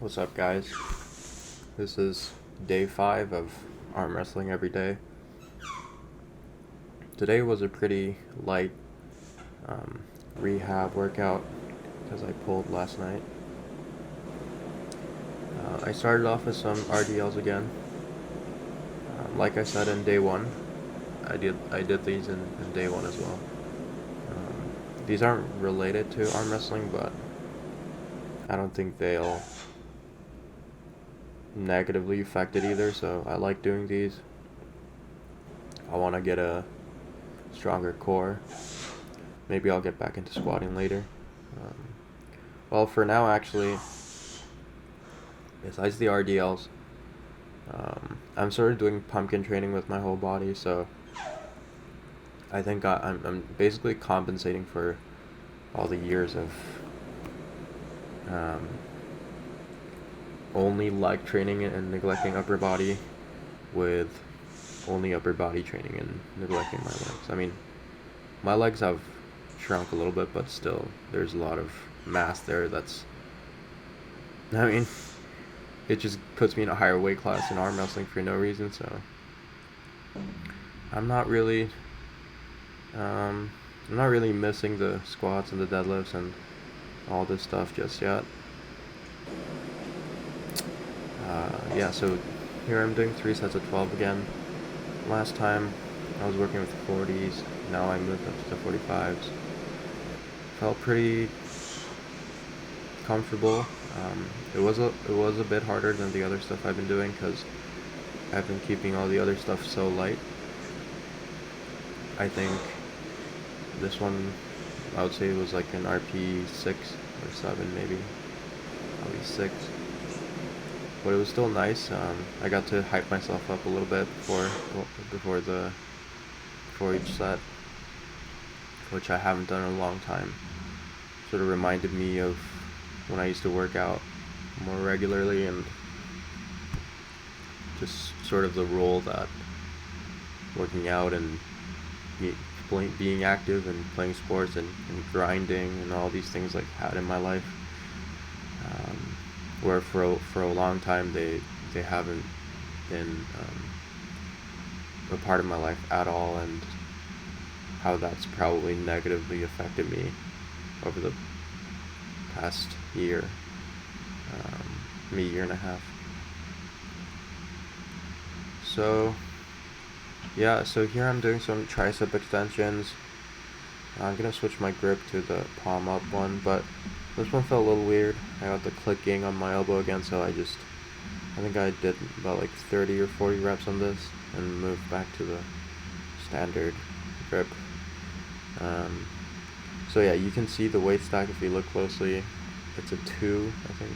What's up, guys? This is day 5 of arm wrestling every day. Today was a pretty light rehab workout because I pulled last night. I started off with some RDLs again. Like I said in day 1, I did these in day 1 as well. These aren't related to arm wrestling, but I don't think they'll negatively affect it either, so I like doing these. I want to get a stronger core. Maybe I'll get back into squatting later. Well, for now, actually, besides the RDLs, I'm sort of doing pumpkin training with my whole body, so I think I'm basically compensating for all the years of only leg training and neglecting upper body with only upper body training and neglecting my legs. I mean, my legs have shrunk a little bit, but still, there's a lot of mass there it just puts me in a higher weight class in arm wrestling for no reason, so I'm not really missing the squats and the deadlifts and all this stuff just yet. So here I'm doing 3 sets of 12 again. Last time I was working with 40s, now I moved up to the 45s. Felt pretty comfortable. It was a bit harder than the other stuff I've been doing because I've been keeping all the other stuff so light. I think this one, I would say it was like an RP 6 or 7 maybe, probably 6. But it was still nice. I got to hype myself up a little bit before each set, which I haven't done in a long time. Sort of reminded me of when I used to work out more regularly and just sort of the role that working out and being active and playing sports and grinding and all these things like had in my life. Where for a long time they haven't been a part of my life at all, and how that's probably negatively affected me over the past year, year and a half. So here I'm doing some tricep extensions. I'm gonna switch my grip to the palm up one, but this one felt a little weird. I got the clicking on my elbow again, so I think I did about like 30 or 40 reps on this and moved back to the standard grip. So yeah, you can see the weight stack if you look closely. It's a 2, I think.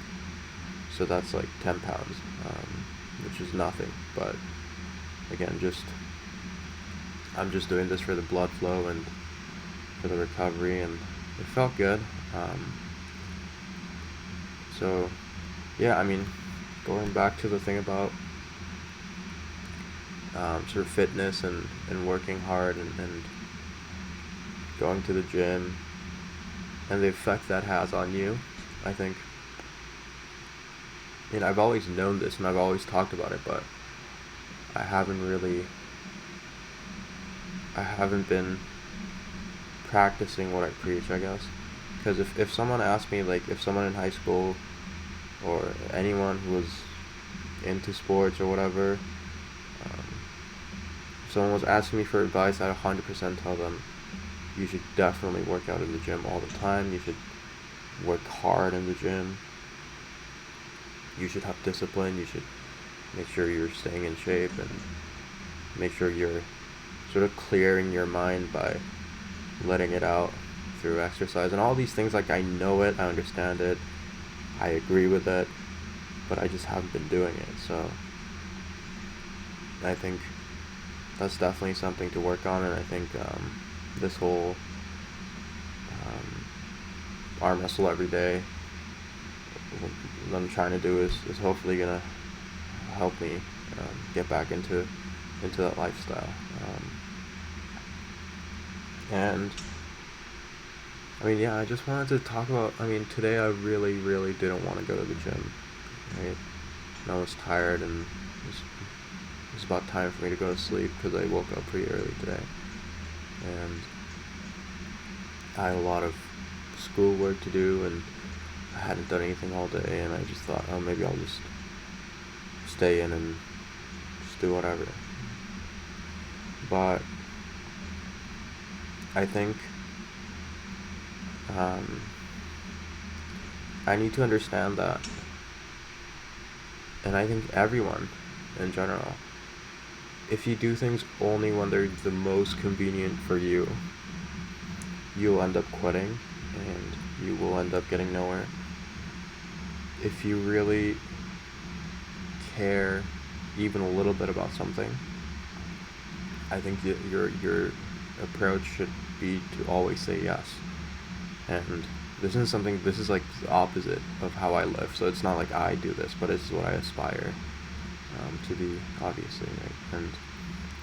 So that's like 10 pounds, which is nothing. But again, I'm just doing this for the blood flow and for the recovery, and it felt good. So yeah, I mean, going back to the thing about sort of fitness and working hard and going to the gym and the effect that has on you, I think, I've always known this and I've always talked about it, but I haven't been practicing what I preach, I guess. Because if someone asked me, like if someone in high school or anyone who was into sports or whatever, if someone was asking me for advice, I'd 100% tell them you should definitely work out in the gym all the time. You should work hard in the gym. You should have discipline. You should make sure you're staying in shape and make sure you're sort of clearing your mind by letting it out through exercise and all these things. Like, I know it, I understand it, I agree with it, but I just haven't been doing it. So I think that's definitely something to work on, and I think this whole arm wrestle every day, what I'm trying to do is hopefully gonna help me get back into that lifestyle. And I mean, yeah, I just wanted to talk about, today I really, really didn't want to go to the gym. right? And I was tired, and it was about time for me to go to sleep because I woke up pretty early today. And I had a lot of schoolwork to do, and I hadn't done anything all day, and I just thought, oh, maybe I'll just stay in and just do whatever. But I think I need to understand that, and I think everyone in general, if you do things only when they're the most convenient for you, you'll end up quitting and you will end up getting nowhere. If you really care even a little bit about something, I think your approach should be to always say yes. And this is like the opposite of how I live, so it's not like I do this, but it's what I aspire to be, obviously, right? And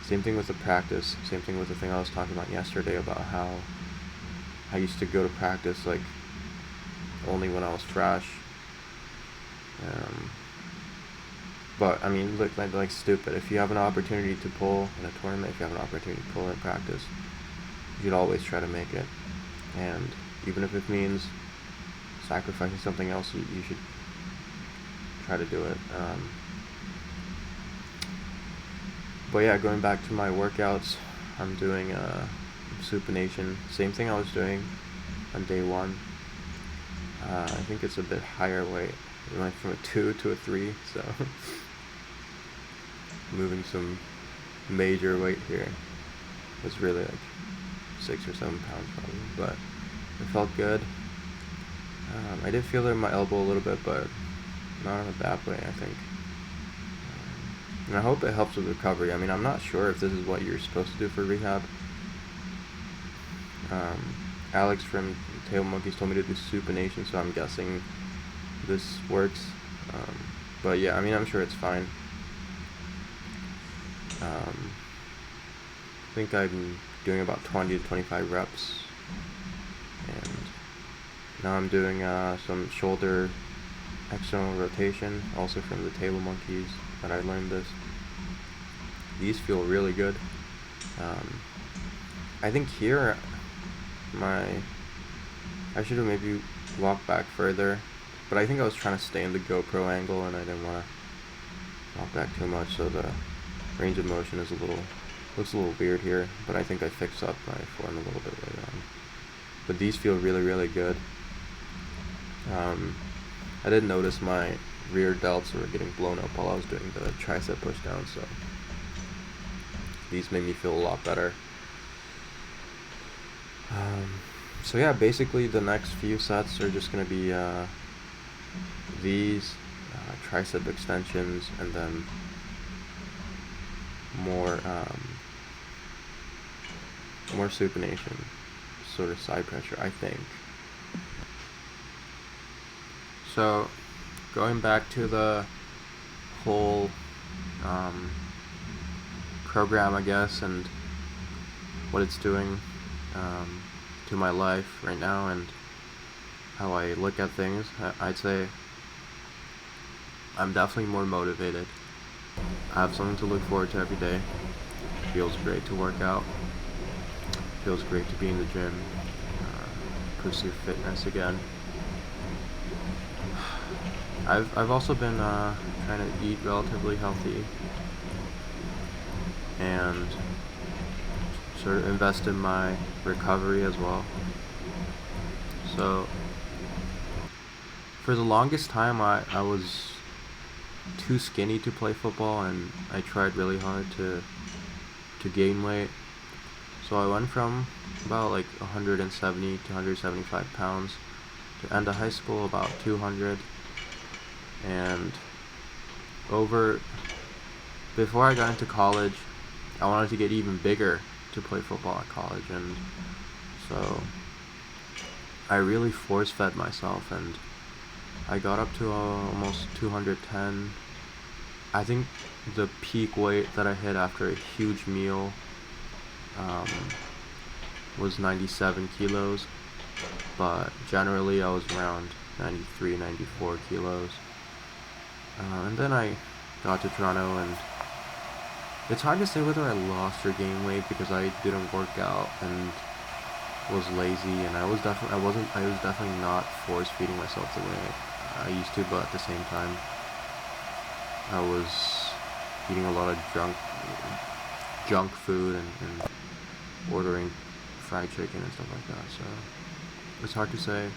same thing with the practice, same thing with the thing I was talking about yesterday about how I used to go to practice like only when I was fresh. But I mean, look, like stupid. If you have an opportunity to pull in a tournament, if you have an opportunity to pull in practice, you should always try to make it. And even if it means sacrificing something else, you should try to do it. But yeah, going back to my workouts, I'm doing supination. Same thing I was doing on day one. I think it's a bit higher weight. It went from a 2 to a 3, so moving some major weight here. Was really like 6 or 7 pounds probably, but it felt good. I did feel it in my elbow a little bit, but not in a bad way, I think. And I hope it helps with recovery. I mean, I'm not sure if this is what you're supposed to do for rehab. Alex from Table Monkeys told me to do supination, so I'm guessing this works. But yeah, I mean, I'm sure it's fine. I think I'm doing about 20 to 25 reps. And now I'm doing some shoulder external rotation, also from the Table Monkeys that I learned this. These feel really good. I think here, I should have maybe walked back further, but I think I was trying to stay in the GoPro angle and I didn't want to walk back too much, so the range of motion is looks a little weird here, but I think I fixed up my form a little bit later on. But these feel really, really good. I did notice my rear delts were getting blown up while I was doing the tricep push down, so these made me feel a lot better. So yeah, basically the next few sets are just going to be these tricep extensions, and then more supination, sort of side pressure, I think. So going back to the whole program, I guess, and what it's doing to my life right now and how I look at things, I'd say I'm definitely more motivated. I have something to look forward to every day. It feels great to work out. It feels great to be in the gym, pursue fitness again. I've also been trying to eat relatively healthy and sort of invest in my recovery as well. So for the longest time I was too skinny to play football, and I tried really hard to gain weight. So I went from about like 170 to 175 pounds to end of high school about 200, and before I got into college, I wanted to get even bigger to play football at college, and so I really force-fed myself, and I got up to almost 210. I think the peak weight that I hit after a huge meal was 97 kilos, but generally I was around 93, 94 kilos. And then I got to Toronto, and it's hard to say whether I lost or gained weight because I didn't work out and was lazy, and I was definitely not force feeding myself the way I used to, but at the same time, I was eating a lot of junk food and ordering fried chicken and stuff like that. So it's hard to say.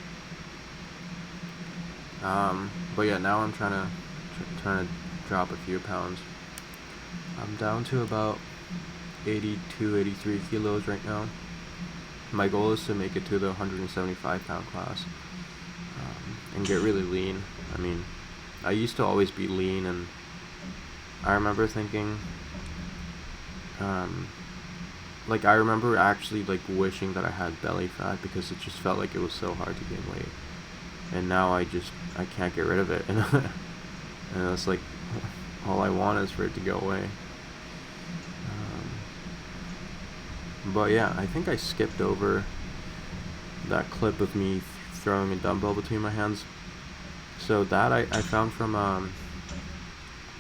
But yeah, now I'm trying to drop a few pounds. I'm down to about 82, 83 kilos right now. My goal is to make it to the 175-pound class, and get really lean. I mean, I used to always be lean, and I remember thinking, I remember actually wishing that I had belly fat because it just felt like it was so hard to gain weight. And now I can't get rid of it, and it's like all I want is for it to go away. But yeah, I think I skipped over that clip of me throwing a dumbbell between my hands. So that I found from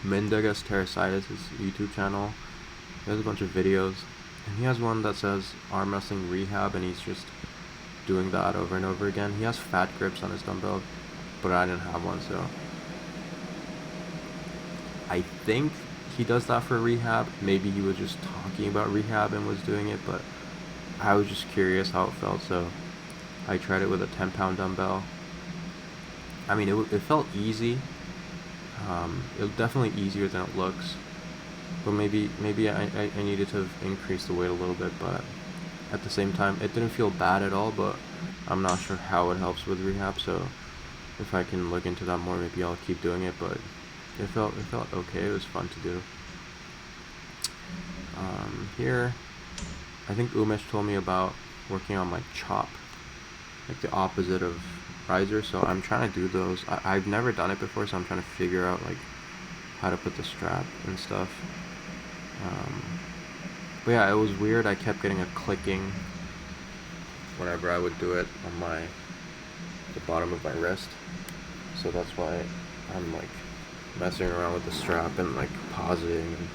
Mindagas Terrasitis' YouTube channel. He has a bunch of videos, and he has one that says arm wrestling rehab, and he's just doing that over and over again. He has fat grips on his dumbbell, but I didn't have one, so I think he does that for rehab. Maybe he was just talking about rehab and was doing it, but I was just curious how it felt, so I tried it with a 10-pound dumbbell. I mean, it felt easy. It was definitely easier than it looks, but maybe I needed to increase the weight a little bit, but at the same time, it didn't feel bad at all, but I'm not sure how it helps with rehab, so if I can look into that more, maybe I'll keep doing it, but it felt okay. It was fun to do. Here, I think Umesh told me about working on my chop, like the opposite of riser, so I'm trying to do those. I've never done it before, so I'm trying to figure out how to put the strap and stuff. But yeah, it was weird. I kept getting a clicking whenever I would do it on the bottom of my wrist, so that's why I'm messing around with the strap and pausing and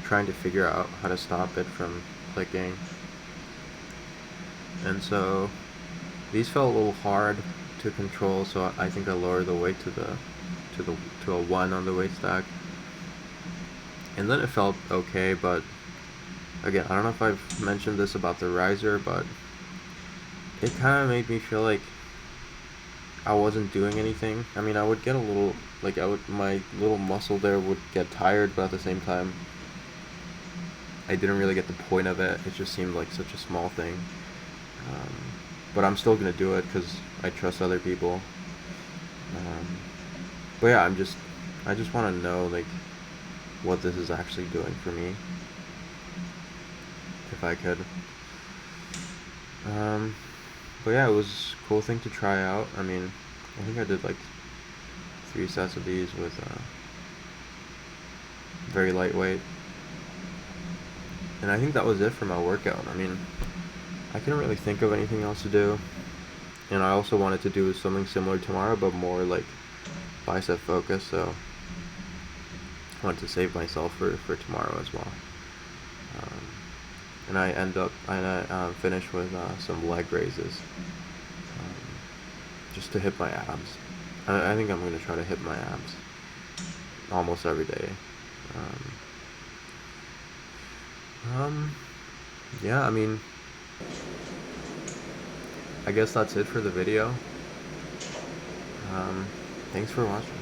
trying to figure out how to stop it from clicking. And so these felt a little hard to control, so I think I lowered the weight to a 1 on the weight stack, and then it felt okay. But again, I don't know if I've mentioned this about the riser, but it kind of made me feel like I wasn't doing anything. I mean, I would get a little my little muscle there would get tired, but at the same time, I didn't really get the point of it. It just seemed like such a small thing. But I'm still gonna do it because I trust other people. But yeah, I just want to know what this is actually doing for me, if I could. But yeah, it was a cool thing to try out. I mean, I think I did 3 sets of these with very lightweight, and I think that was it for my workout. I mean, I couldn't really think of anything else to do, and I also wanted to do something similar tomorrow, but more bicep focus, so I wanted to save myself for tomorrow as well. And I finished with some leg raises, just to hit my abs. I think I'm going to try to hit my abs almost every day. Yeah, I mean, I guess that's it for the video. Thanks for watching.